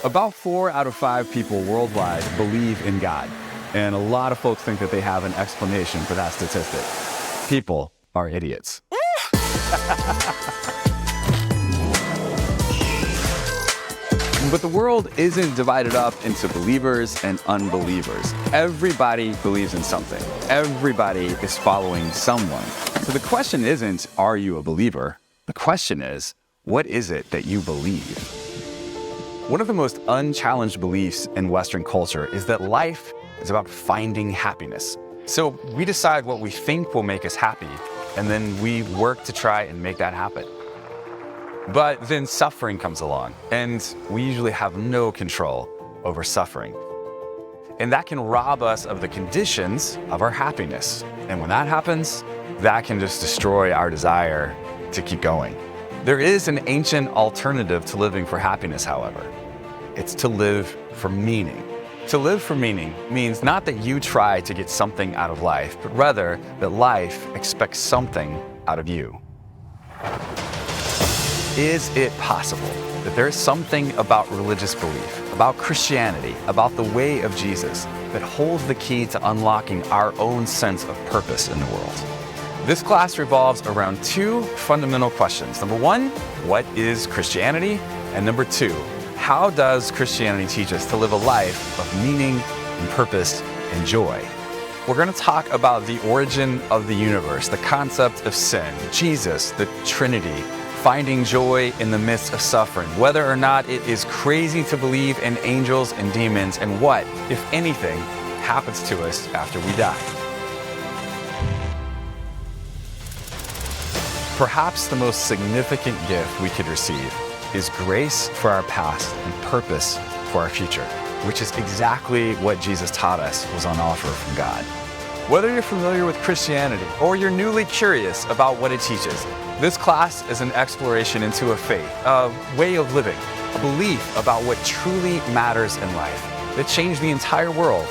About 4 out of 5 people worldwide believe in God, and a lot of folks think that they have an explanation for that statistic. People are idiots. But the world isn't divided up into believers and unbelievers. Everybody believes in something. Everybody is following someone. So the question isn't, are you a believer? The question is, what is it that you believe? One of the most unchallenged beliefs in Western culture is that life is about finding happiness. So we decide what we think will make us happy, and then we work to try and make that happen. But then suffering comes along, and we usually have no control over suffering. And that can rob us of the conditions of our happiness. And when that happens, that can just destroy our desire to keep going. There is an ancient alternative to living for happiness, however. It's to live for meaning. To live for meaning means not that you try to get something out of life, but rather that life expects something out of you. Is it possible that there is something about religious belief, about Christianity, about the way of Jesus that holds the key to unlocking our own sense of purpose in the world? This class revolves around 2 fundamental questions. Number 1, what is Christianity? And number 2, how does Christianity teach us to live a life of meaning and purpose and joy? We're going to talk about the origin of the universe, the concept of sin, Jesus, the Trinity, finding joy in the midst of suffering, whether or not it is crazy to believe in angels and demons, and what, if anything, happens to us after we die. Perhaps the most significant gift we could receive is grace for our past and purpose for our future, which is exactly what Jesus taught us was on offer from God. Whether you're familiar with Christianity or you're newly curious about what it teaches, this class is an exploration into a faith, a way of living, a belief about what truly matters in life that changed the entire world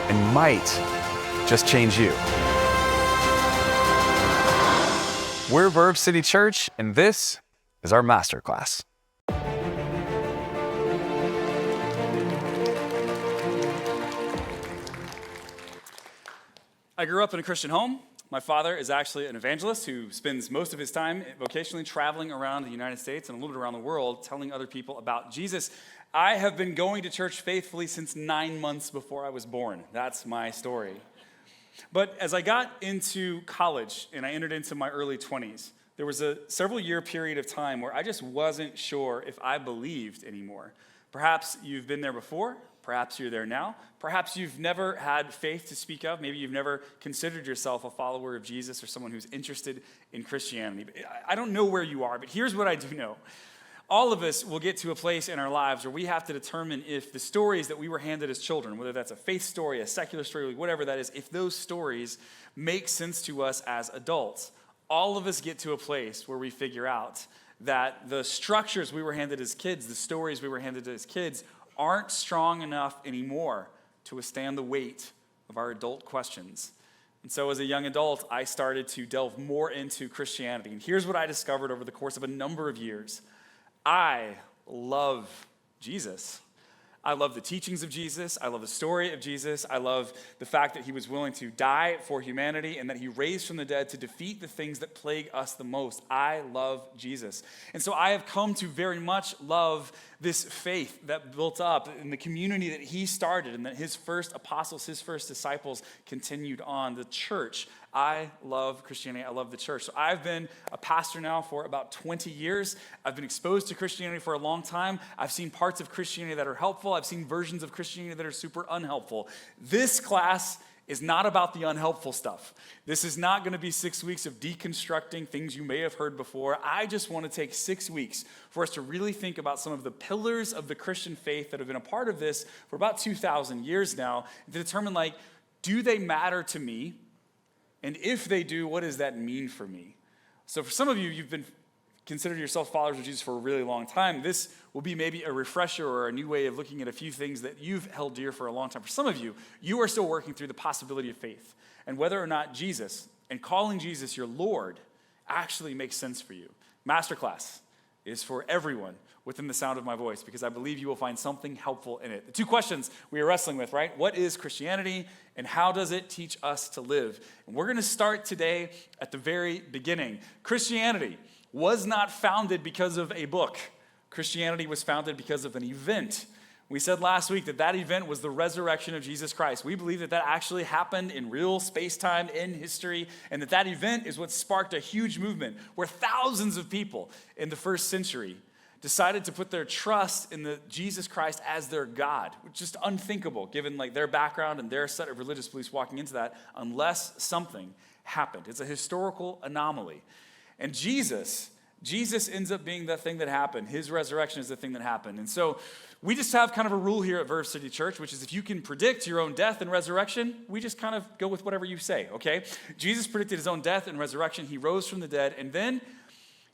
and might just change you. We're Verve City Church, and this is our MasterClass. I grew up in a Christian home. My father is actually an evangelist who spends most of his time vocationally traveling around the United States and a little bit around the world telling other people about Jesus. I have been going to church faithfully since 9 months before I was born. That's my story. But as I got into college and I entered into my early 20s, there was a several-year period of time where I just wasn't sure if I believed anymore. Perhaps you've been there before. Perhaps you're there now. Perhaps you've never had faith to speak of. Maybe you've never considered yourself a follower of Jesus or someone who's interested in Christianity. I don't know where you are, but here's what I do know. All of us will get to a place in our lives where we have to determine if the stories that we were handed as children, whether that's a faith story, a secular story, whatever that is, if those stories make sense to us as adults. All of us get to a place where we figure out that the structures we were handed as kids, the stories we were handed as kids, aren't strong enough anymore to withstand the weight of our adult questions. And so as a young adult, I started to delve more into Christianity. And here's what I discovered over the course of a number of years. I love Jesus. I love the teachings of Jesus. I love the story of Jesus. I love the fact that he was willing to die for humanity and that he raised from the dead to defeat the things that plague us the most. I love Jesus. And so I have come to very much love this faith that built up in the community that he started and that his first apostles, his first disciples continued on, the church. I love Christianity. I love the church. So I've been a pastor now for about 20 years. I've been exposed to Christianity for a long time. I've seen parts of Christianity that are helpful. I've seen versions of Christianity that are super unhelpful. This class is not about the unhelpful stuff. This is not going to be 6 weeks of deconstructing things you may have heard before. I just want to take 6 weeks for us to really think about some of the pillars of the Christian faith that have been a part of this for about 2,000 years now, to determine, do they matter to me? And if they do, what does that mean for me? So for some of you, you've been considered yourself followers of Jesus for a really long time. This will be maybe a refresher or a new way of looking at a few things that you've held dear for a long time. For some of you, you are still working through the possibility of faith and whether or not Jesus and calling Jesus your Lord actually makes sense for you. MasterClass is for everyone within the sound of my voice, because I believe you will find something helpful in it. The two questions we are wrestling with, right? What is Christianity, and how does it teach us to live? And we're going to start today at the very beginning. Christianity was not founded because of a book. Christianity was founded because of an event. We said last week that that event was the resurrection of Jesus Christ. We believe that that actually happened in real space-time in history, and that that event is what sparked a huge movement where thousands of people in the first century decided to put their trust in the Jesus Christ as their God, which is just unthinkable given like their background and their set of religious beliefs walking into that, unless something happened. It's a historical anomaly. And Jesus ends up being the thing that happened. His resurrection is the thing that happened. And so we just have kind of a rule here at Verve City Church, which is if you can predict your own death and resurrection, we just kind of go with whatever you say, okay? Jesus predicted his own death and resurrection. He rose from the dead, and then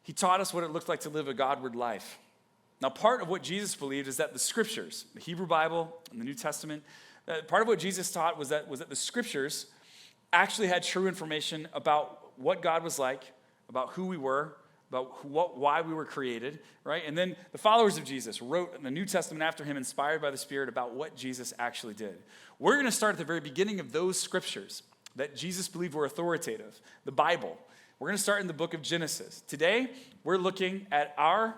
he taught us what it looked like to live a Godward life. Now, part of what Jesus believed is that the scriptures, the Hebrew Bible and the New Testament, part of what Jesus taught was that the scriptures actually had true information about what God was like, about who we were, about why we were created, right? And then the followers of Jesus wrote in the New Testament after him, inspired by the Spirit, about what Jesus actually did. We're going to start at the very beginning of those scriptures that Jesus believed were authoritative, the Bible. We're going to start in the book of Genesis. Today, we're looking at our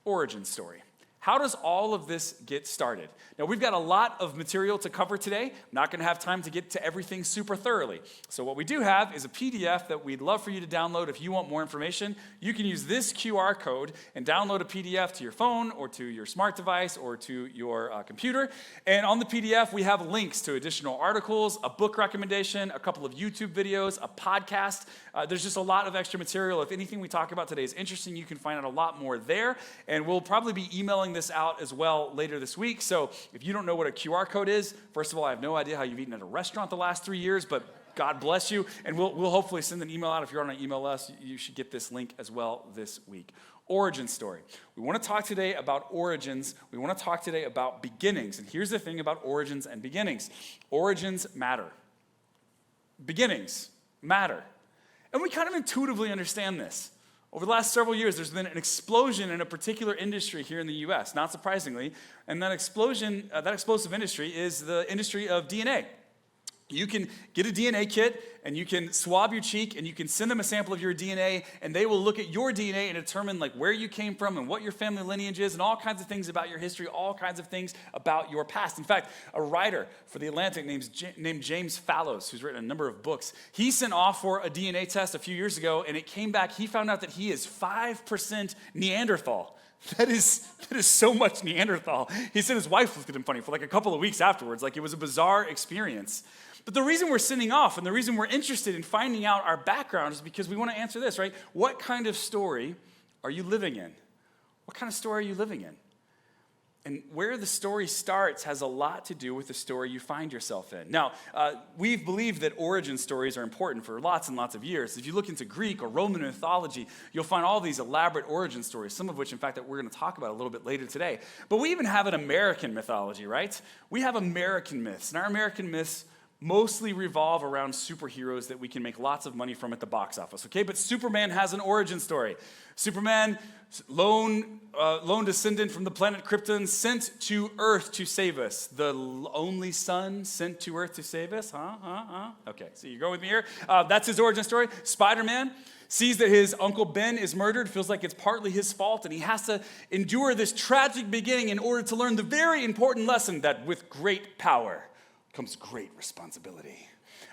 origin story. How does all of this get started? Now, we've got a lot of material to cover today. I'm not going to have time to get to everything super thoroughly. So what we do have is a PDF that we'd love for you to download. If you want more information, you can use this QR code and download a PDF to your phone or to your smart device or to your computer. And on the PDF, we have links to additional articles, a book recommendation, a couple of YouTube videos, a podcast. There's just a lot of extra material. If anything we talk about today is interesting, you can find out a lot more there. And we'll probably be emailing this out as well later this week. So if you don't know what a QR code is, first of all, I have no idea how you've eaten at a restaurant the last 3 years, but God bless you. And we'll hopefully send an email out. If you're on an email list, you should get this link as well this week. Origin story. We want to talk today about origins. We want to talk today about beginnings. And here's the thing about origins and beginnings. Origins matter. Beginnings matter. And we kind of intuitively understand this. Over the last several years, there's been an explosion in a particular industry here in the U.S., not surprisingly. And that explosion, that explosive industry is the industry of DNA. You can get a DNA kit, and you can swab your cheek, and you can send them a sample of your DNA, and they will look at your DNA and determine like where you came from and what your family lineage is and all kinds of things about your history, all kinds of things about your past. In fact, a writer for The Atlantic named James Fallows, who's written a number of books, he sent off for a DNA test a few years ago, and it came back, he found out that he is 5% Neanderthal. That is so much Neanderthal. He said his wife looked at him funny for like a couple of weeks afterwards, like it was a bizarre experience. But the reason we're sending off and the reason we're interested in finding out our background is because we want to answer this, right? What kind of story are you living in? What kind of story are you living in? And where the story starts has a lot to do with the story you find yourself in. Now, we've believed that origin stories are important for lots and lots of years. If you look into Greek or Roman mythology, you'll find all these elaborate origin stories, some of which, in fact, that we're going to talk about a little bit later today. But we even have an American mythology, right? We have American myths, and our American myths mostly revolve around superheroes that we can make lots of money from at the box office, okay? But Superman has an origin story. Superman, lone descendant from the planet Krypton, sent to Earth to save us. The only son sent to Earth to save us? Okay, so you're going with me here? That's his origin story. Spider-Man sees that his Uncle Ben is murdered, feels like it's partly his fault, and he has to endure this tragic beginning in order to learn the very important lesson that with great power comes great responsibility.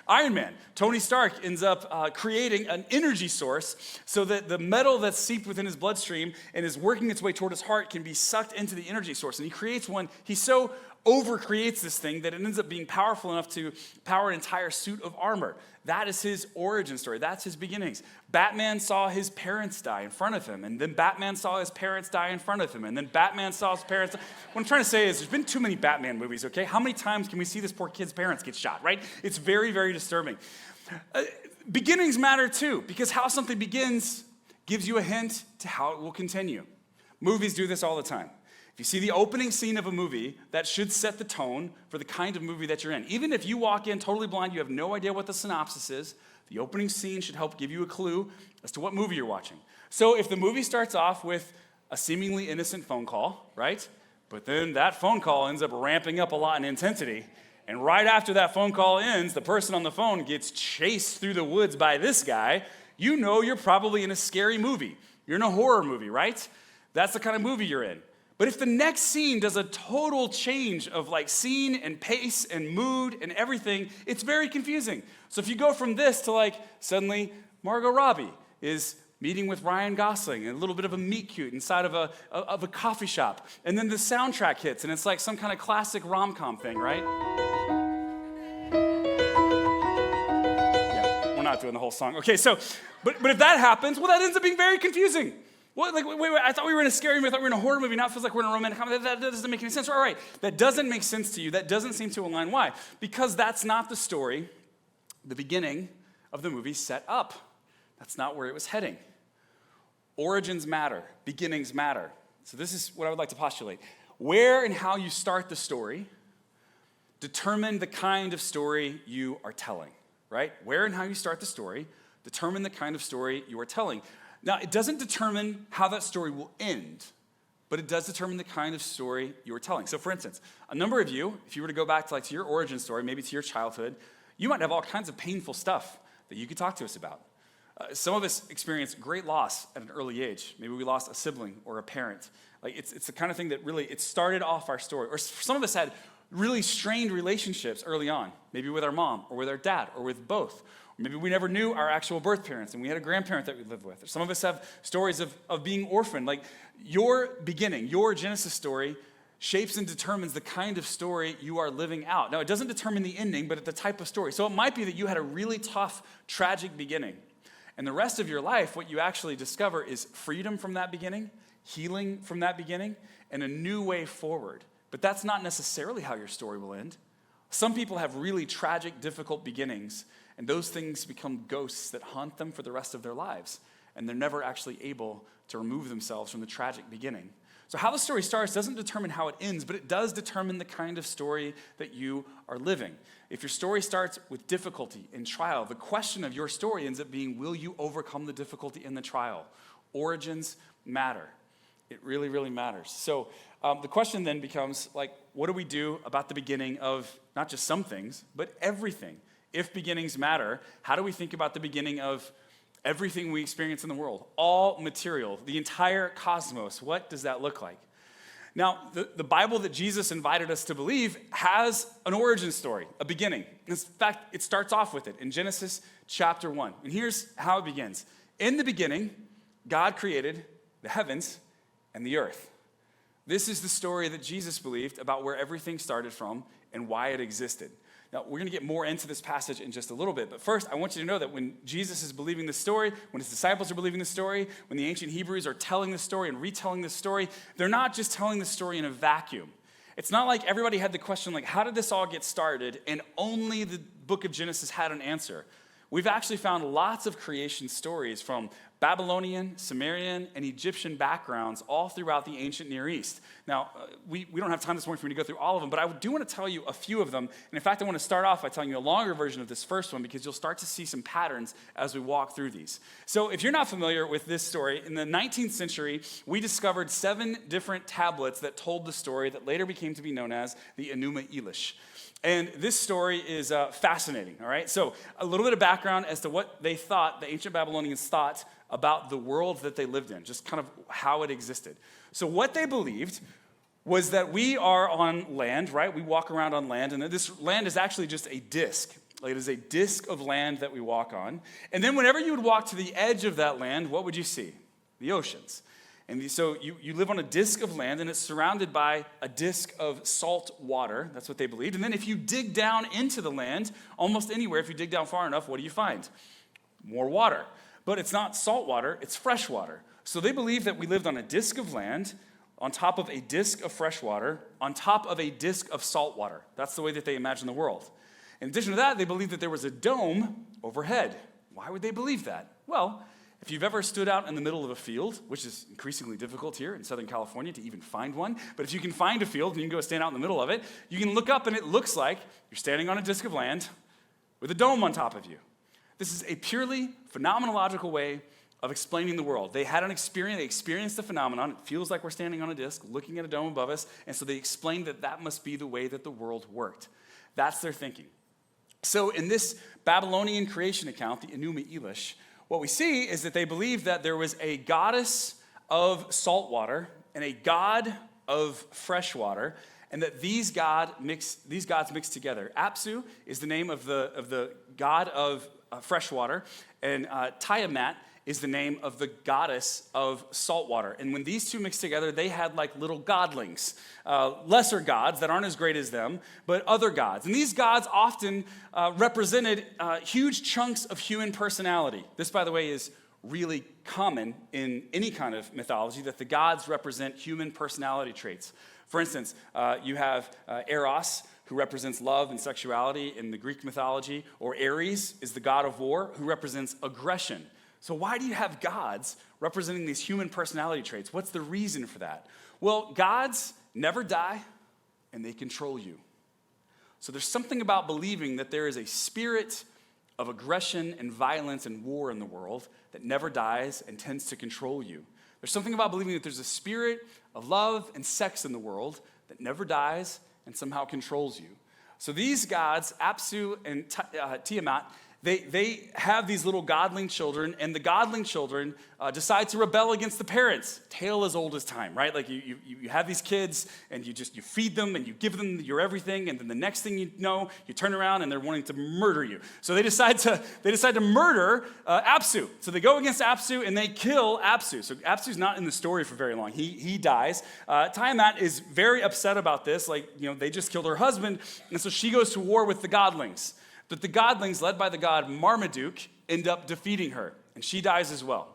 Iron Man, Tony Stark ends up creating an energy source so that the metal that's seeped within his bloodstream and is working its way toward his heart can be sucked into the energy source. And he creates one, he so over-creates this thing that it ends up being powerful enough to power an entire suit of armor. That is his origin story. That's his beginnings. Batman saw his parents die in front of him, and then Batman saw his parents die in front of him, and then Batman saw his parents die. What I'm trying to say is there's been too many Batman movies, okay? How many times can we see this poor kid's parents get shot, right? It's very, very disturbing. Beginnings matter too, because how something begins gives you a hint to how it will continue. Movies do this all the time. If you see the opening scene of a movie, that should set the tone for the kind of movie that you're in. Even if you walk in totally blind, you have no idea what the synopsis is, the opening scene should help give you a clue as to what movie you're watching. So if the movie starts off with a seemingly innocent phone call, right? But then that phone call ends up ramping up a lot in intensity. And right after that phone call ends, the person on the phone gets chased through the woods by this guy. You know you're probably in a scary movie. You're in a horror movie, right? That's the kind of movie you're in. But if the next scene does a total change of like scene and pace and mood and everything, it's very confusing. So if you go from this to like suddenly Margot Robbie is meeting with Ryan Gosling and a little bit of a meet cute inside of a coffee shop, and then the soundtrack hits and it's like some kind of classic rom-com thing, right? Yeah, we're not doing the whole song. Okay, so, but if that happens, well, that ends up being very confusing. What, like, wait, I thought we were in a scary movie, I thought we were in a horror movie, now it feels like we're in a romantic comedy. That doesn't make any sense. All right, that doesn't make sense to you. That doesn't seem to align. Why? Because that's not the story the beginning of the movie set up. That's not where it was heading. Origins matter. Beginnings matter. So this is what I would like to postulate. Where and how you start the story determine the kind of story you are telling, right? Where and how you start the story determine the kind of story you are telling. Now, it doesn't determine how that story will end, but it does determine the kind of story you are telling. So for instance, a number of you, if you were to go back to your origin story, maybe to your childhood, you might have all kinds of painful stuff that you could talk to us about. Some of us experience great loss at an early age. Maybe we lost a sibling or a parent. Like it's the kind of thing that really, it started off our story. Or some of us had really strained relationships early on, maybe with our mom or with our dad or with both. Or maybe we never knew our actual birth parents and we had a grandparent that we lived with. Or some of us have stories of being orphaned. Like your beginning, your Genesis story shapes and determines the kind of story you are living out. Now, it doesn't determine the ending, but the type of story. So it might be that you had a really tough, tragic beginning. And the rest of your life, what you actually discover is freedom from that beginning, healing from that beginning, and a new way forward. But that's not necessarily how your story will end. Some people have really tragic, difficult beginnings, and those things become ghosts that haunt them for the rest of their lives, and they're never actually able to remove themselves from the tragic beginning. So how the story starts doesn't determine how it ends, but it does determine the kind of story that you are living. If your story starts with difficulty and trial, the question of your story ends up being, will you overcome the difficulty in the trial? Origins matter. It really, really matters. So the question then becomes, what do we do about the beginning of not just some things, but everything? If beginnings matter, how do we think about the beginning of everything we experience in the world? All material, the entire cosmos, what does that look like? Now, the Bible that Jesus invited us to believe has an origin story, a beginning. In fact, it starts off with it in Genesis chapter 1. And here's how it begins. In the beginning, God created the heavens and the earth. This is the story that Jesus believed about where everything started from and why it existed. Now, we're going to get more into this passage in just a little bit, but first, I want you to know that when Jesus is believing this story, when his disciples are believing this story, when the ancient Hebrews are telling this story and retelling this story, they're not just telling the story in a vacuum. It's not like everybody had the question, how did this all get started, and only the book of Genesis had an answer. We've actually found lots of creation stories from Babylonian, Sumerian, and Egyptian backgrounds all throughout the ancient Near East. Now, we don't have time this morning for me to go through all of them, but I do want to tell you a few of them. And in fact, I want to start off by telling you a longer version of this first one because you'll start to see some patterns as we walk through these. So if you're not familiar with this story, in the 19th century, we discovered 7 different tablets that told the story that later became to be known as the Enuma Elish. And this story is fascinating, all right? So a little bit of background as to what they thought, the ancient Babylonians thought about the world that they lived in, just kind of how it existed. So what they believed was that we are on land, right? We walk around on land, and this land is actually just a disc. It is a disc of land that we walk on. And then whenever you would walk to the edge of that land, what would you see? The oceans. And so you live on a disc of land, and it's surrounded by a disc of salt water. That's what they believed. And then if you dig down into the land, almost anywhere, if you dig down far enough, what do you find? More water. But it's not salt water, it's fresh water. So they believed that we lived on a disc of land, on top of a disc of fresh water, on top of a disc of salt water. That's the way that they imagined the world. In addition to that, they believed that there was a dome overhead. Why would they believe that? Well, if you've ever stood out in the middle of a field, which is increasingly difficult here in Southern California to even find one, but if you can find a field and you can go stand out in the middle of it, you can look up and it looks like you're standing on a disc of land with a dome on top of you. This is a purely phenomenological way of explaining the world. They had an experience, they experienced the phenomenon. It feels like we're standing on a disc, looking at a dome above us, and so they explained that that must be the way that the world worked. That's their thinking. So in this Babylonian creation account, the Enuma Elish, what we see is that they believed that there was a goddess of salt water and a god of fresh water, and that these gods mix together. Apsu is the name of the god of fresh water, and Tiamat is the name of the goddess of salt water. And when these two mix together, they had like little godlings, lesser gods that aren't as great as them, but other gods. And these gods often represented huge chunks of human personality. This, by the way, is really common in any kind of mythology, that the gods represent human personality traits. For instance, you have Eros, who represents love and sexuality in the Greek mythology, or Ares is the god of war, who represents aggression. So why do you have gods representing these human personality traits? What's the reason for that? Well, gods never die, and they control you. So there's something about believing that there is a spirit of aggression and violence and war in the world that never dies and tends to control you. There's something about believing that there's a spirit of love and sex in the world that never dies and somehow controls you. So these gods, Apsu and Tiamat, they have these little godling children, and the godling children decide to rebel against the parents. Tale as old as time, right? Like you have these kids, and you feed them, and you give them your everything, and then the next thing you know, you turn around, and they're wanting to murder you. So they decide to murder Apsu. So they go against Apsu, and they kill Apsu. So Apsu's not in the story for very long. He dies. Tiamat is very upset about this. Like, they just killed her husband, and so she goes to war with the godlings. But the godlings, led by the god Marmaduke, end up defeating her, and she dies as well.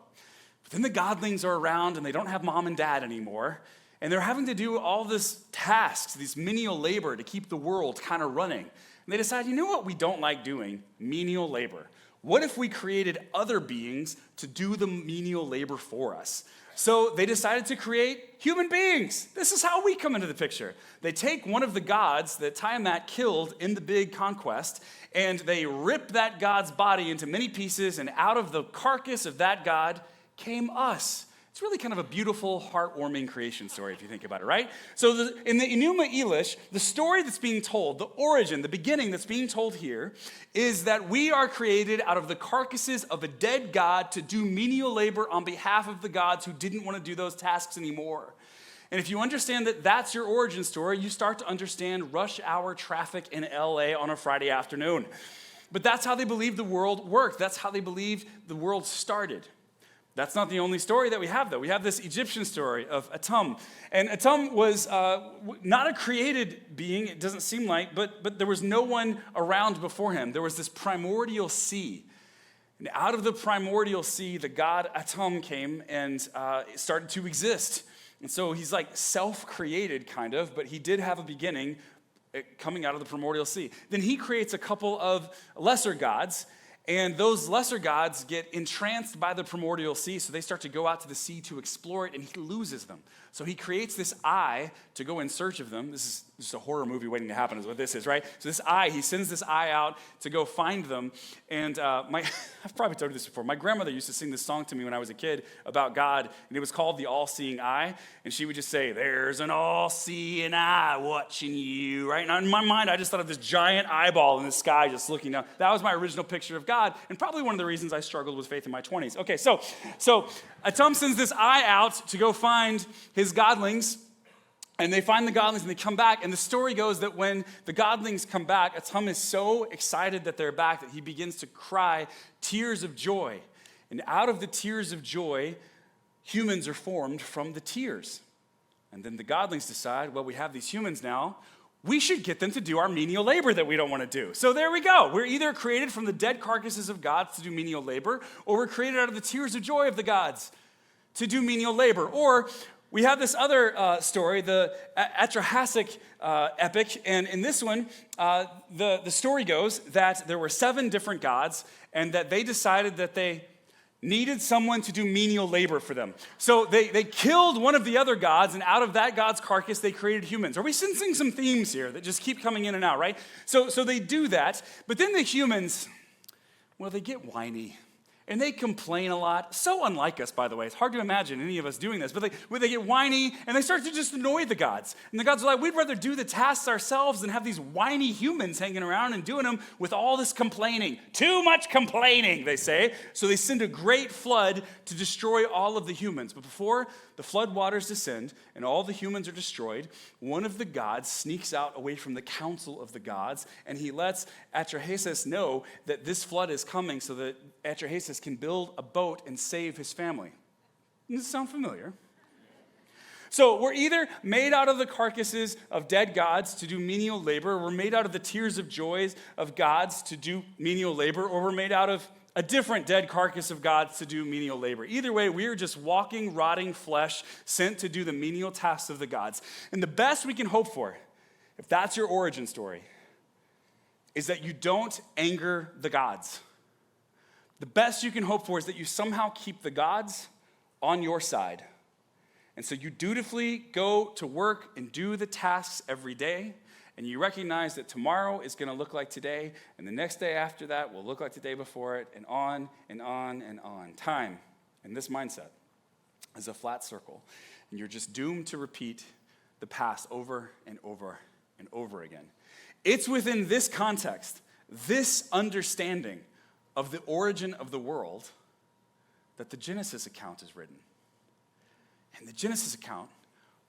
But then the godlings are around, and they don't have mom and dad anymore, and they're having to do all this tasks, these menial labor to keep the world kind of running. And they decide, you know what we don't like doing? Menial labor. What if we created other beings to do the menial labor for us? So they decided to create human beings. This is how we come into the picture. They take one of the gods that Tiamat killed in the big conquest, and they rip that god's body into many pieces, and out of the carcass of that god came us. It's really kind of a beautiful, heartwarming creation story if you think about it, right? So in the Enuma Elish, the story that's being told, the origin, the beginning that's being told here, is that we are created out of the carcasses of a dead god to do menial labor on behalf of the gods who didn't want to do those tasks anymore. And if you understand that that's your origin story, you start to understand rush hour traffic in LA on a Friday afternoon. But that's how they believe the world worked. That's how they believe the world started. That's not the only story that we have, though. We have this Egyptian story of Atum. And Atum was not a created being, it doesn't seem like, but there was no one around before him. There was this primordial sea. And out of the primordial sea, the god Atum came and started to exist. And so he's like self-created, kind of, but he did have a beginning coming out of the primordial sea. Then he creates a couple of lesser gods, and those lesser gods get entranced by the primordial sea, so they start to go out to the sea to explore it, and he loses them. So he creates this eye to go in search of them. This is just a horror movie waiting to happen is what this is, right? So this eye, he sends this eye out to go find them. And I've probably told you this before. My grandmother used to sing this song to me when I was a kid about God, and it was called The All-Seeing Eye. And she would just say, "There's an all-seeing eye watching you," right? And in my mind, I just thought of this giant eyeball in the sky just looking down. That was my original picture of God, and probably one of the reasons I struggled with faith in my 20s. Okay, so Atum sends this eye out to go find his godlings, and they find the godlings and they come back, and the story goes that when the godlings come back, Atum is so excited that they're back that he begins to cry tears of joy. And out of the tears of joy, humans are formed from the tears. And then the godlings decide, well, we have these humans now, we should get them to do our menial labor that we don't want to do. So there we go. We're either created from the dead carcasses of gods to do menial labor, or we're created out of the tears of joy of the gods to do menial labor. Or we have this other story, the Atrahasis epic, and in this one, the story goes that there were 7 different gods, and that they decided that they needed someone to do menial labor for them. So they killed one of the other gods, and out of that god's carcass, they created humans. Are we sensing some themes here that just keep coming in and out, right? So they do that, but then the humans, well, they get whiny. and they complain a lot. So unlike us, by the way. It's hard to imagine any of us doing this, but they get whiny, and they start to just annoy the gods. And the gods are like, we'd rather do the tasks ourselves than have these whiny humans hanging around and doing them with all this complaining. Too much complaining, they say. So they send a great flood to destroy all of the humans. But before the flood waters descend and all the humans are destroyed, one of the gods sneaks out away from the council of the gods, and he lets Atrahasis know that this flood is coming so that Atrahasis can build a boat and save his family. Does this sound familiar? So we're either made out of the carcasses of dead gods to do menial labor, or we're made out of the tears of joys of gods to do menial labor, or we're made out of a different dead carcass of gods to do menial labor. Either way, we are just walking, rotting flesh sent to do the menial tasks of the gods. And the best we can hope for, if that's your origin story, is that you don't anger the gods. The best you can hope for is that you somehow keep the gods on your side. And so you dutifully go to work and do the tasks every day, and you recognize that tomorrow is going to look like today, and the next day after that will look like the day before it, and on and on and on. Time, in this mindset, is a flat circle, and you're just doomed to repeat the past over and over and over again. It's within this context, this understanding of the origin of the world, that the Genesis account is written. And the Genesis account,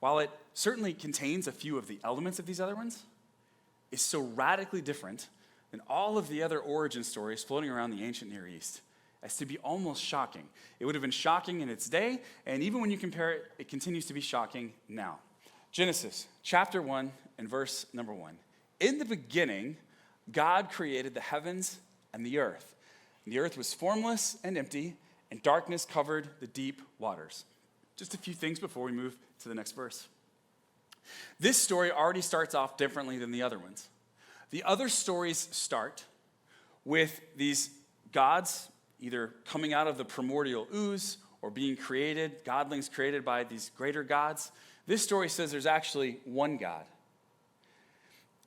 while it certainly contains a few of the elements of these other ones, is so radically different than all of the other origin stories floating around the ancient Near East as to be almost shocking. It would have been shocking in its day, and even when you compare it, it continues to be shocking now. Genesis chapter 1 and verse number 1. In the beginning, God created the heavens and the earth. And the earth was formless and empty, and darkness covered the deep waters. Just a few things before we move to the next verse. This story already starts off differently than the other ones. The other stories start with these gods either coming out of the primordial ooze or being created, godlings created by these greater gods. This story says there's actually one God.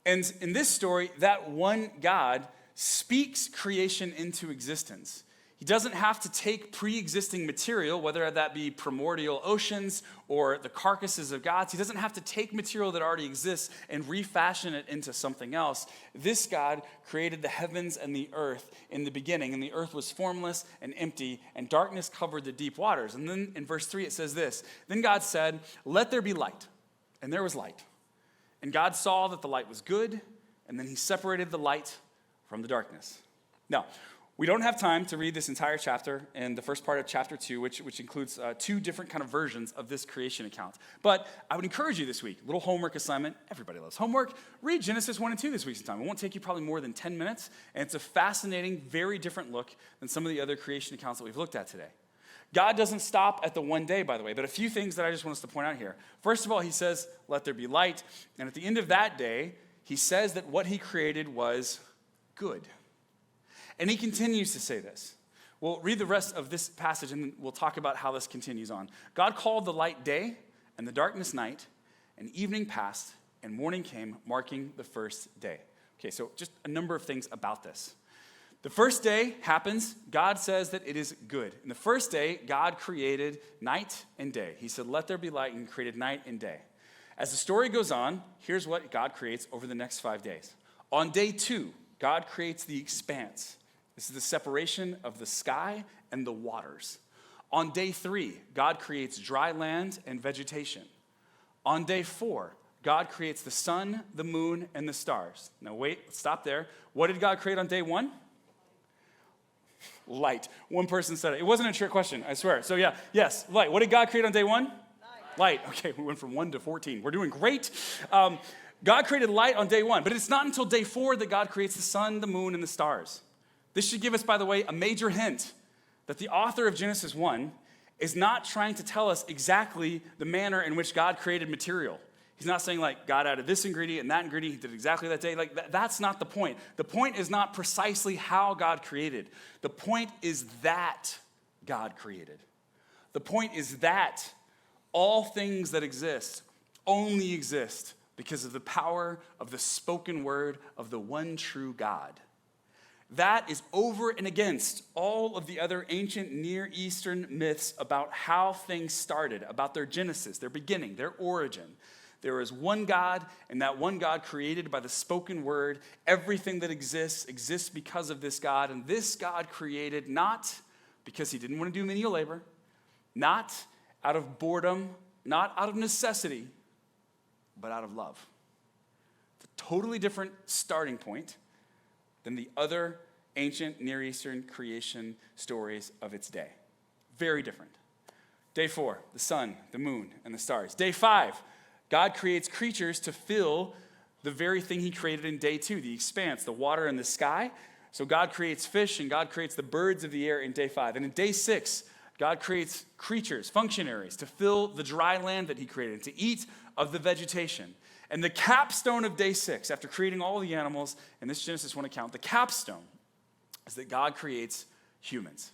And in this story, that one God speaks creation into existence. He doesn't have to take pre-existing material, whether that be primordial oceans or the carcasses of gods. He doesn't have to take material that already exists and refashion it into something else. This God created the heavens and the earth in the beginning, and the earth was formless and empty, and darkness covered the deep waters. And then in verse 3 it says this, Then God said, let there be light. And there was light. And God saw that the light was good, and then he separated the light from the darkness. Now, we don't have time to read this entire chapter and the first part of chapter 2, which includes two different kind of versions of this creation account. But I would encourage you this week, little homework assignment. Everybody loves homework. Read Genesis 1 and 2 this week sometime. It won't take you probably more than 10 minutes, and it's a fascinating, very different look than some of the other creation accounts that we've looked at today. God doesn't stop at the one day, by the way, but a few things that I just want us to point out here. First of all, he says, let there be light. And at the end of that day, he says that what he created was good. And he continues to say this. We'll read the rest of this passage and we'll talk about how this continues on. God called the light day and the darkness night, and evening passed and morning came, marking the first day. Okay, so just a number of things about this. The first day happens, God says that it is good. In the first day, God created night and day. He said, let there be light, and created night and day. As the story goes on, here's what God creates over the next 5 days. On day 2, God creates the expanse. This is the separation of the sky and the waters. On day 3, God creates dry land and vegetation. On day 4, God creates the sun, the moon, and the stars. Now wait, stop there. What did God create on day 1? Light. One person said it. It wasn't a trick question, I swear. So yes, light. What did God create on day 1? Light. Okay, we went from 1 to 14. We're doing great. God created light on day 1, but it's not until day 4 that God creates the sun, the moon, and the stars. This should give us, by the way, a major hint that the author of Genesis 1 is not trying to tell us exactly the manner in which God created material. He's not saying, like, God added this ingredient and that ingredient, he did exactly that day. Like, that's not the point. The point is not precisely how God created. The point is that God created. The point is that all things that exist only exist because of the power of the spoken word of the one true God. that is over and against all of the other ancient Near Eastern myths about how things started, about their genesis, their beginning, their origin. There is one God, and that one God created by the spoken word. Everything that exists because of this God. And this God created not because he didn't want to do menial labor, not out of boredom, not out of necessity, but out of love. It's a totally different starting point than the other ancient Near Eastern creation stories of its day. Very different. Day 4, the sun, the moon, and the stars. Day 5, God creates creatures to fill the very thing he created in day 2, the expanse, the water and the sky. So God creates fish and God creates the birds of the air in day 5. And in day 6, God creates creatures, functionaries, to fill the dry land that he created, to eat of the vegetation. And the capstone of day 6, after creating all the animals in this Genesis 1 account, the capstone is that God creates humans.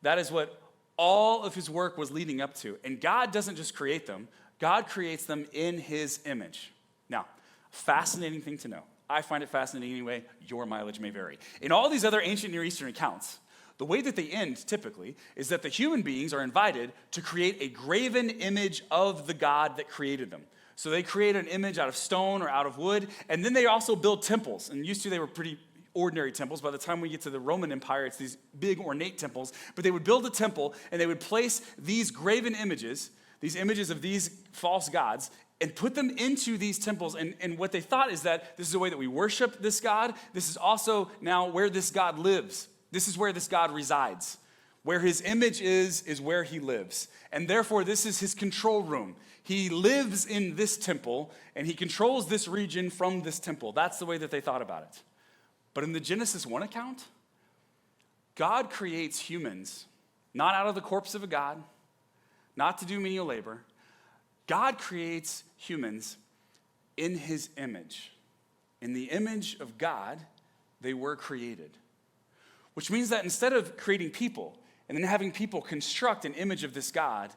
That is what all of his work was leading up to. And God doesn't just create them, God creates them in his image. Now, fascinating thing to know. I find it fascinating anyway. Your mileage may vary. In all these other ancient Near Eastern accounts, the way that they end typically is that the human beings are invited to create a graven image of the God that created them. So they create an image out of stone or out of wood, and then they also build temples. And used to, they were pretty ordinary temples. By the time we get to the Roman Empire, it's these big ornate temples. But they would build a temple, and they would place these graven images, these images of these false gods, and put them into these temples. And what they thought is that this is a way that we worship this God. This is also now where this God lives. This is where this God resides. Where his image is where he lives. And therefore, this is his control room. He lives in this temple, and he controls this region from this temple. That's the way that they thought about it. But in the Genesis 1 account, God creates humans, not out of the corpse of a god, not to do menial labor. God creates humans in his image. In the image of God, they were created. Which means that instead of creating people and then having people construct an image of this God,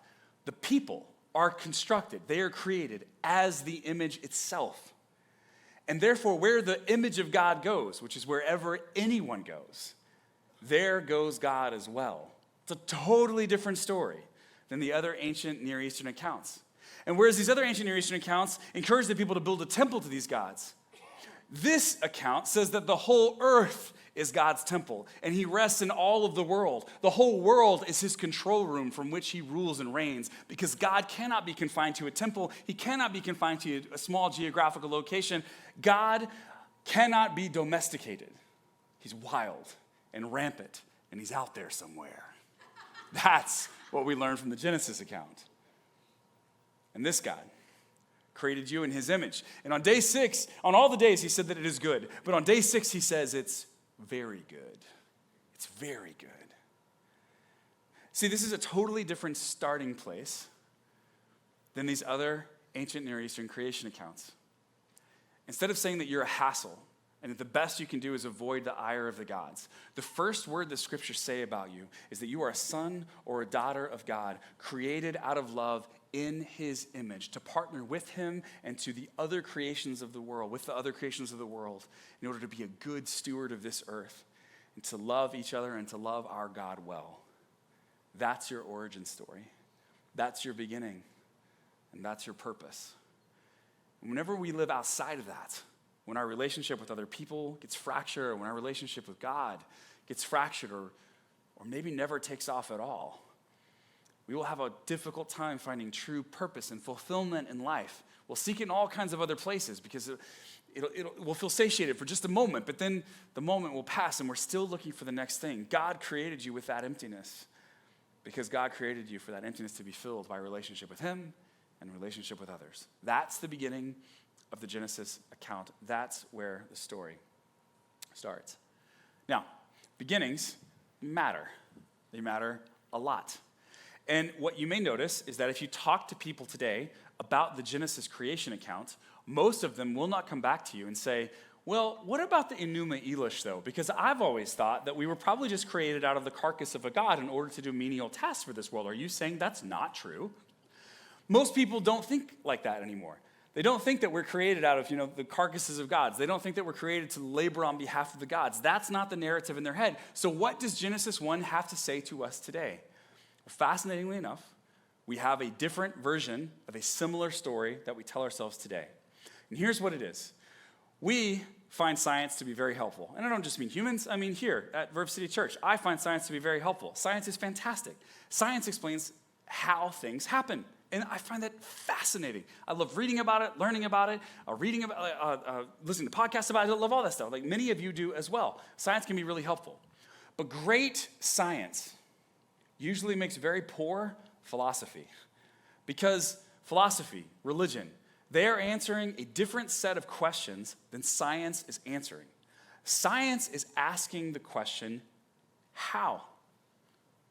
the people are constructed. They are created as the image itself. And therefore, where the image of God goes, which is wherever anyone goes, there goes God as well. It's a totally different story than the other ancient Near Eastern accounts. And whereas these other ancient Near Eastern accounts encourage the people to build a temple to these gods, this account says that the whole earth is God's temple, and he rests in all of the world. The whole world is his control room from which he rules and reigns, because God cannot be confined to a temple. He cannot be confined to a small geographical location. God cannot be domesticated. He's wild and rampant, and he's out there somewhere. That's what we learn from the Genesis account. And this God created you in his image. And on day 6, on all the days, he said that it is good. But on day 6, he says it's very good. It's very good. See, this is a totally different starting place than these other ancient Near Eastern creation accounts. Instead of saying that you're a hassle and that the best you can do is avoid the ire of the gods, the first word the scriptures say about you is that you are a son or a daughter of God, created out of love in his image, to partner with him and to the other creations of the world, with the other creations of the world, in order to be a good steward of this earth and to love each other and to love our God well. That's your origin story. That's your beginning. And that's your purpose. And whenever we live outside of that, when our relationship with other people gets fractured, or when our relationship with God gets fractured, or maybe never takes off at all, we will have a difficult time finding true purpose and fulfillment in life. We'll seek it in all kinds of other places because we'll feel satiated for just a moment, but then the moment will pass and we're still looking for the next thing. God created you with that emptiness because God created you for that emptiness to be filled by relationship with him and relationship with others. That's the beginning of the Genesis account. That's where the story starts. Now, beginnings matter. They matter a lot. And what you may notice is that if you talk to people today about the Genesis creation account, most of them will not come back to you and say, well, what about the Enuma Elish, though? Because I've always thought that we were probably just created out of the carcass of a god in order to do menial tasks for this world. Are you saying that's not true? Most people don't think like that anymore. They don't think that we're created out of, the carcasses of gods. They don't think that we're created to labor on behalf of the gods. That's not the narrative in their head. So what does Genesis 1 have to say to us today? Fascinatingly enough, we have a different version of a similar story that we tell ourselves today. And here's what it is. We find science to be very helpful. And I don't just mean humans. I mean here at Verve City Church, I find science to be very helpful. Science is fantastic. Science explains how things happen. And I find that fascinating. I love reading about it, learning about it, listening to podcasts about it. I love all that stuff. Like many of you do as well. Science can be really helpful. But great science usually makes very poor philosophy. Because philosophy, religion, they are answering a different set of questions than science is answering. Science is asking the question, how?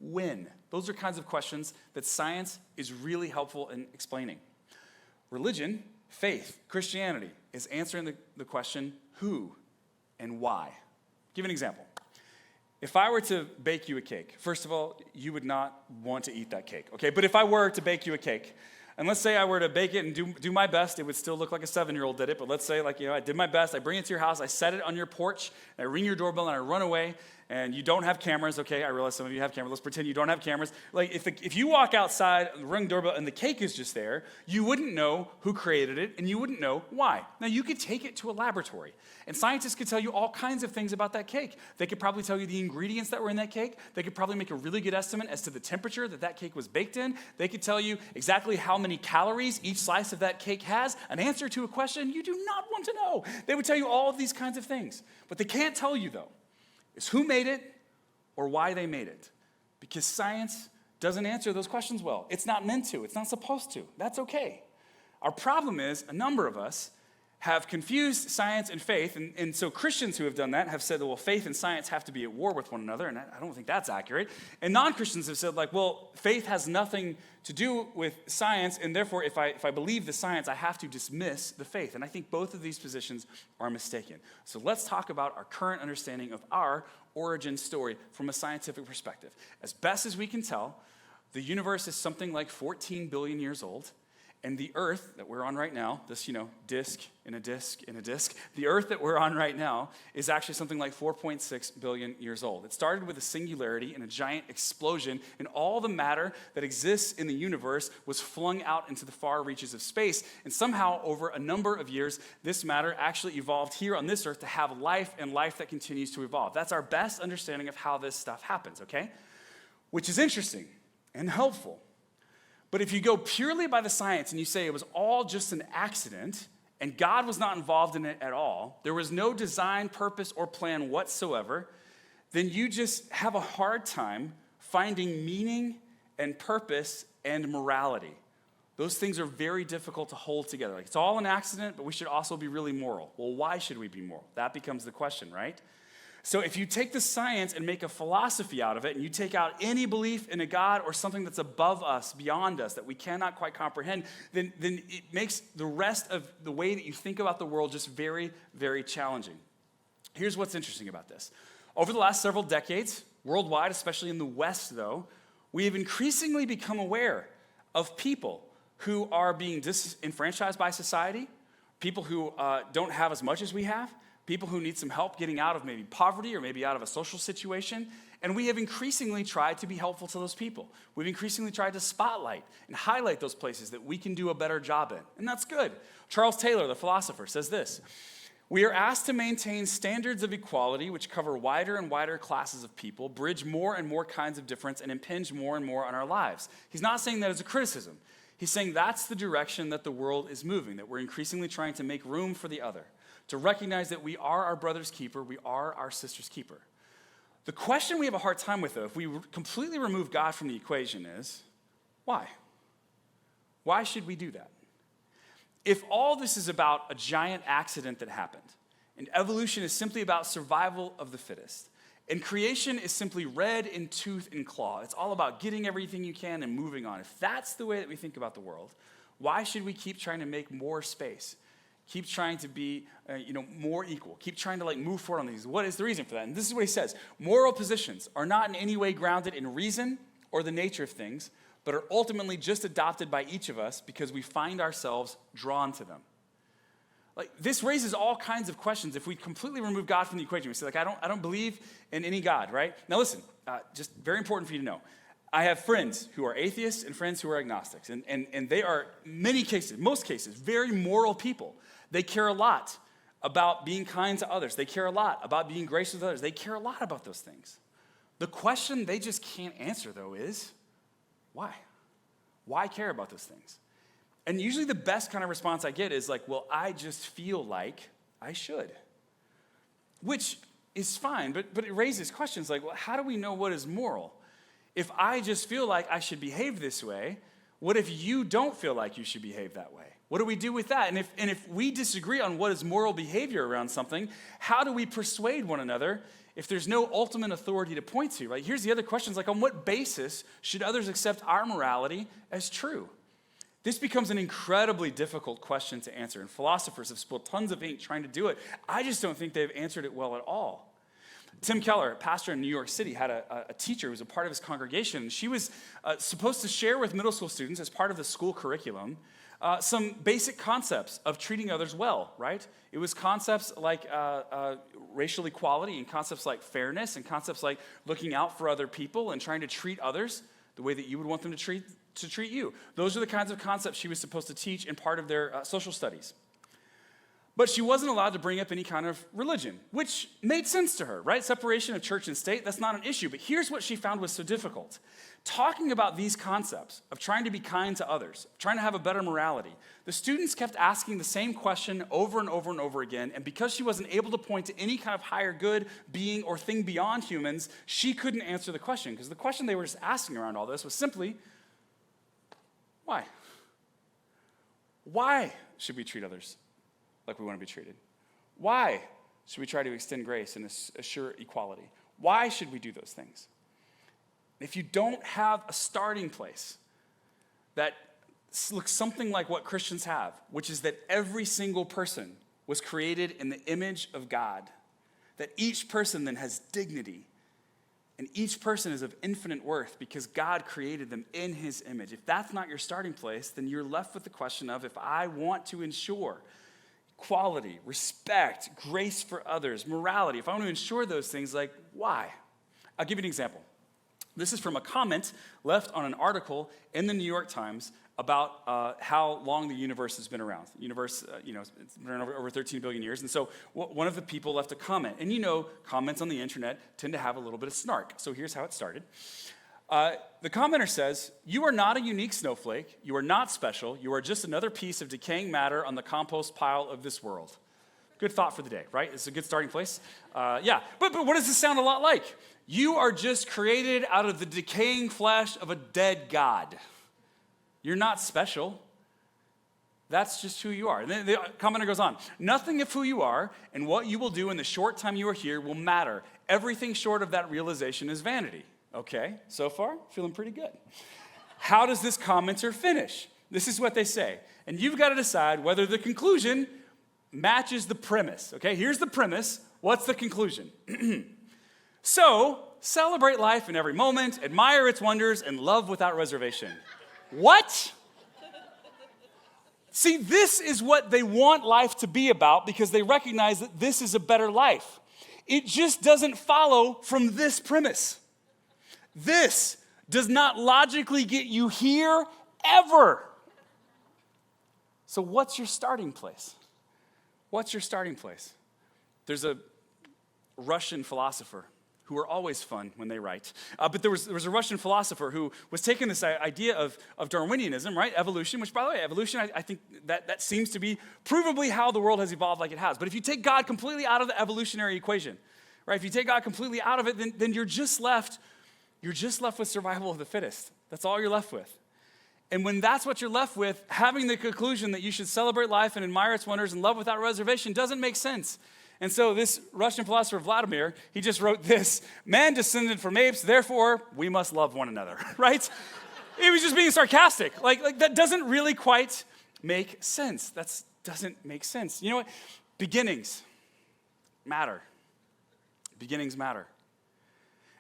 When? Those are kinds of questions that science is really helpful in explaining. Religion, faith, Christianity is answering the question, who and why? Give an example. If I were to bake you a cake, first of all, you would not want to eat that cake, okay? But if I were to bake you a cake, and let's say I were to bake it and do my best, it would still look like a 7-year-old did it, but let's say I did my best, I bring it to your house, I set it on your porch, and I ring your doorbell and I run away, and you don't have cameras, okay? I realize some of you have cameras, let's pretend you don't have cameras. Like if you walk outside, ring doorbell, and the cake is just there, you wouldn't know who created it, and you wouldn't know why. Now you could take it to a laboratory, and scientists could tell you all kinds of things about that cake. They could probably tell you the ingredients that were in that cake. They could probably make a really good estimate as to the temperature that cake was baked in. They could tell you exactly how many calories each slice of that cake has, an answer to a question you do not want to know. They would tell you all of these kinds of things. What they can't tell you, though, is who made it or why they made it. Because science doesn't answer those questions well. It's not meant to. It's not supposed to. That's okay. Our problem is a number of us have confused science and faith, and so Christians who have done that have said, well, faith and science have to be at war with one another, and I don't think that's accurate. And non-Christians have said, well, faith has nothing to do with science, and therefore, if I believe the science, I have to dismiss the faith. And I think both of these positions are mistaken. So let's talk about our current understanding of our origin story from a scientific perspective. As best as we can tell, the universe is something like 14 billion years old. And the Earth that we're on right now, this, disk in a disk in a disk, the Earth that we're on right now is actually something like 4.6 billion years old. It started with a singularity and a giant explosion, and all the matter that exists in the universe was flung out into the far reaches of space. And somehow, over a number of years, this matter actually evolved here on this Earth to have life and life that continues to evolve. That's our best understanding of how this stuff happens, okay? Which is interesting and helpful. But if you go purely by the science and you say it was all just an accident and God was not involved in it at all, there was no design, purpose, or plan whatsoever, then you just have a hard time finding meaning and purpose and morality. Those things are very difficult to hold together. Like it's all an accident, but we should also be really moral. Well, why should we be moral? That becomes the question, right? So if you take the science and make a philosophy out of it, and you take out any belief in a God or something that's above us, beyond us, that we cannot quite comprehend, then it makes the rest of the way that you think about the world just very, very challenging. Here's what's interesting about this. Over the last several decades, worldwide, especially in the West, though, we have increasingly become aware of people who are being disenfranchised by society, people who don't have as much as we have, people who need some help getting out of maybe poverty or maybe out of a social situation. And we have increasingly tried to be helpful to those people. We've increasingly tried to spotlight and highlight those places that we can do a better job in. And that's good. Charles Taylor, the philosopher, says this: "We are asked to maintain standards of equality which cover wider and wider classes of people, bridge more and more kinds of difference, and impinge more and more on our lives." He's not saying that as a criticism. He's saying that's the direction that the world is moving, that we're increasingly trying to make room for the other, to recognize that we are our brother's keeper, we are our sister's keeper. The question we have a hard time with, though, if we completely remove God from the equation is, why? Why should we do that? If all this is about a giant accident that happened, and evolution is simply about survival of the fittest, and creation is simply red in tooth and claw, it's all about getting everything you can and moving on. If that's the way that we think about the world, why should we keep trying to make more space? Keep trying to be, more equal. Keep trying to move forward on these. What is the reason for that? And this is what he says: moral positions are not in any way grounded in reason or the nature of things, but are ultimately just adopted by each of us because we find ourselves drawn to them. Like, this raises all kinds of questions. If we completely remove God from the equation, we say, like, I don't believe in any God, right? Now listen, just very important for you to know. I have friends who are atheists and friends who are agnostics, and they are, most cases, very moral people. They care a lot about being kind to others. They care a lot about being gracious with others. They care a lot about those things. The question they just can't answer, though, is why? Why care about those things? And usually the best kind of response I get is like, well, I just feel like I should. Which is fine, but it raises questions like, well, how do we know what is moral? If I just feel like I should behave this way, what if you don't feel like you should behave that way? What do we do with that? And if we disagree on what is moral behavior around something, how do we persuade one another if there's no ultimate authority to point to, right? Here's the other questions, like on what basis should others accept our morality as true? This becomes an incredibly difficult question to answer, and philosophers have spilled tons of ink trying to do it. I just don't think they've answered it well at all. Tim Keller, a pastor in New York City, had a teacher who was a part of his congregation, and she was supposed to share with middle school students as part of the school curriculum some basic concepts of treating others well, right? It was concepts like racial equality and concepts like fairness and concepts like looking out for other people and trying to treat others the way that you would want them to treat you. Those are the kinds of concepts she was supposed to teach in part of their social studies. But she wasn't allowed to bring up any kind of religion, which made sense to her, right? Separation of church and state, that's not an issue. But here's what she found was so difficult. Talking about these concepts of trying to be kind to others, trying to have a better morality, the students kept asking the same question over and over and over again, and because she wasn't able to point to any kind of higher good, being, or thing beyond humans, she couldn't answer the question, because the question they were just asking around all this was simply, why? Why should we treat others like we want to be treated? Why should we try to extend grace and assure equality? Why should we do those things? If you don't have a starting place that looks something like what Christians have, which is that every single person was created in the image of God, that each person then has dignity, and each person is of infinite worth because God created them in his image. If that's not your starting place, then you're left with the question of, if I want to ensure equality, respect, grace for others, morality, if I want to ensure those things, like, why? I'll give you an example. This is from a comment left on an article in the New York Times about how long the universe has been around. The universe, it's been around over 13 billion years. And so one of the people left a comment. And comments on the internet tend to have a little bit of snark. So here's how it started. The commenter says, "You are not a unique snowflake. You are not special. You are just another piece of decaying matter on the compost pile of this world." Good thought for the day, right? It's a good starting place. But what does this sound a lot like? You are just created out of the decaying flesh of a dead God. You're not special. That's just who you are. And then the commenter goes on. Nothing of who you are and what you will do in the short time you are here will matter. Everything short of that realization is vanity. Okay, so far, feeling pretty good. How does this commenter finish? This is what they say. And you've got to decide whether the conclusion matches the premise. Okay, here's the premise. What's the conclusion? So, celebrate life in every moment, admire its wonders, and love without reservation. What? See, this is what they want life to be about because they recognize that this is a better life. It just doesn't follow from this premise. This does not logically get you here ever. So what's your starting place? What's your starting place? There's a Russian philosopher who are always fun when they write. But there was a Russian philosopher who was taking this idea of Darwinianism, right? Evolution, which, by the way, evolution, I think that seems to be provably how the world has evolved like it has. But if you take God completely out of the evolutionary equation, right? If you take God completely out of it, then you're just left with survival of the fittest. That's all you're left with. And when that's what you're left with, having the conclusion that you should celebrate life and admire its wonders and love without reservation doesn't make sense. And so this Russian philosopher, Vladimir, he just wrote this: man descended from apes, therefore we must love one another, right? He was just being sarcastic. Like that doesn't really quite make sense. That doesn't make sense. You know what? Beginnings matter. Beginnings matter.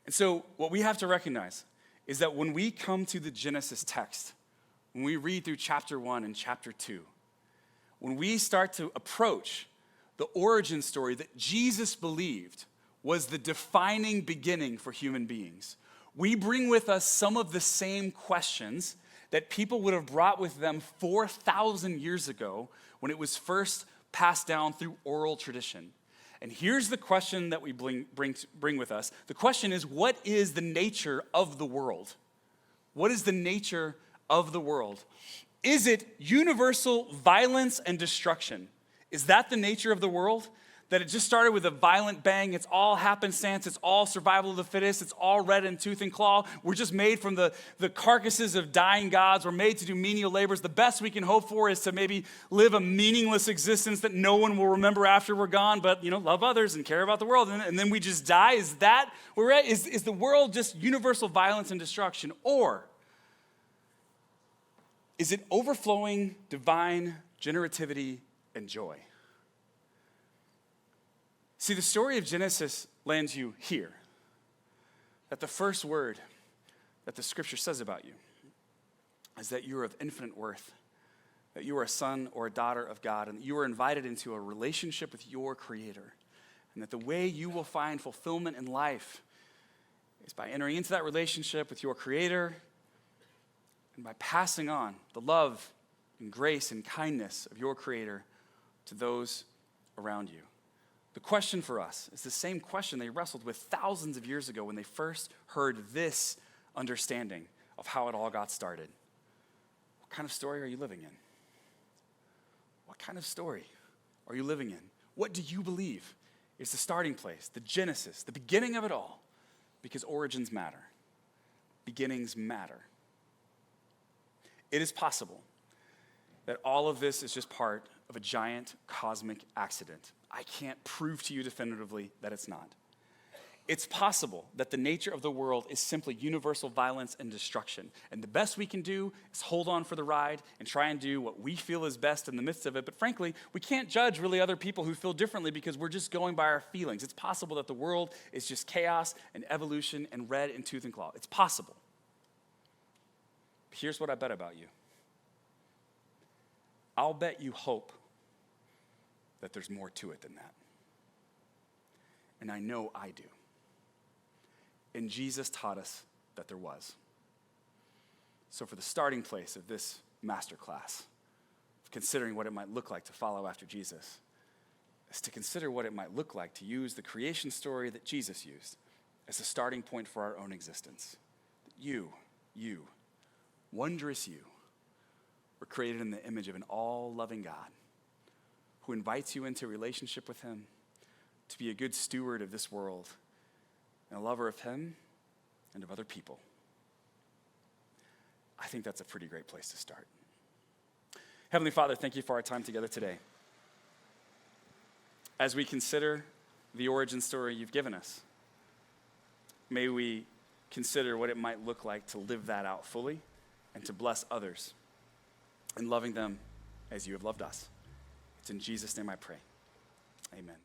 And so what we have to recognize is that when we come to the Genesis text, when we read through chapter 1 and chapter 2, when we start to approach the origin story that Jesus believed was the defining beginning for human beings, we bring with us some of the same questions that people would have brought with them 4,000 years ago when it was first passed down through oral tradition. And here's the question that we bring with us. The question is, what is the nature of the world? What is the nature of the world? Is it universal violence and destruction? Is that the nature of the world? That it just started with a violent bang, it's all happenstance, it's all survival of the fittest, it's all red in tooth and claw. We're just made from the carcasses of dying gods. We're made to do menial labors. The best we can hope for is to maybe live a meaningless existence that no one will remember after we're gone, but love others and care about the world, and then we just die. Is that where we're at? Is the world just universal violence and destruction? Or is it overflowing divine generativity and joy? See, the story of Genesis lands you here. That the first word that the scripture says about you is that you are of infinite worth, that you are a son or a daughter of God, and that you are invited into a relationship with your Creator, and that the way you will find fulfillment in life is by entering into that relationship with your Creator and by passing on the love and grace and kindness of your Creator to those around you. The question for us is the same question they wrestled with thousands of years ago when they first heard this understanding of how it all got started. What kind of story are you living in? What kind of story are you living in? What do you believe is the starting place, the genesis, the beginning of it all? Because origins matter. Beginnings matter. It is possible that all of this is just part of a giant cosmic accident. I can't prove to you definitively that it's not. It's possible that the nature of the world is simply universal violence and destruction. And the best we can do is hold on for the ride and try and do what we feel is best in the midst of it. But frankly, we can't judge really other people who feel differently because we're just going by our feelings. It's possible that the world is just chaos and evolution and red in tooth and claw. It's possible. But here's what I bet about you. I'll bet you hope that there's more to it than that. And I know I do. And Jesus taught us that there was. So for the starting place of this MasterClass, of considering what it might look like to follow after Jesus, is to consider what it might look like to use the creation story that Jesus used as a starting point for our own existence. You, wondrous you, were created in the image of an all-loving God who invites you into a relationship with him to be a good steward of this world and a lover of him and of other people. I think that's a pretty great place to start. Heavenly Father, thank you for our time together today. As we consider the origin story you've given us, may we consider what it might look like to live that out fully and to bless others in loving them as you have loved us. It's in Jesus' name I pray. Amen.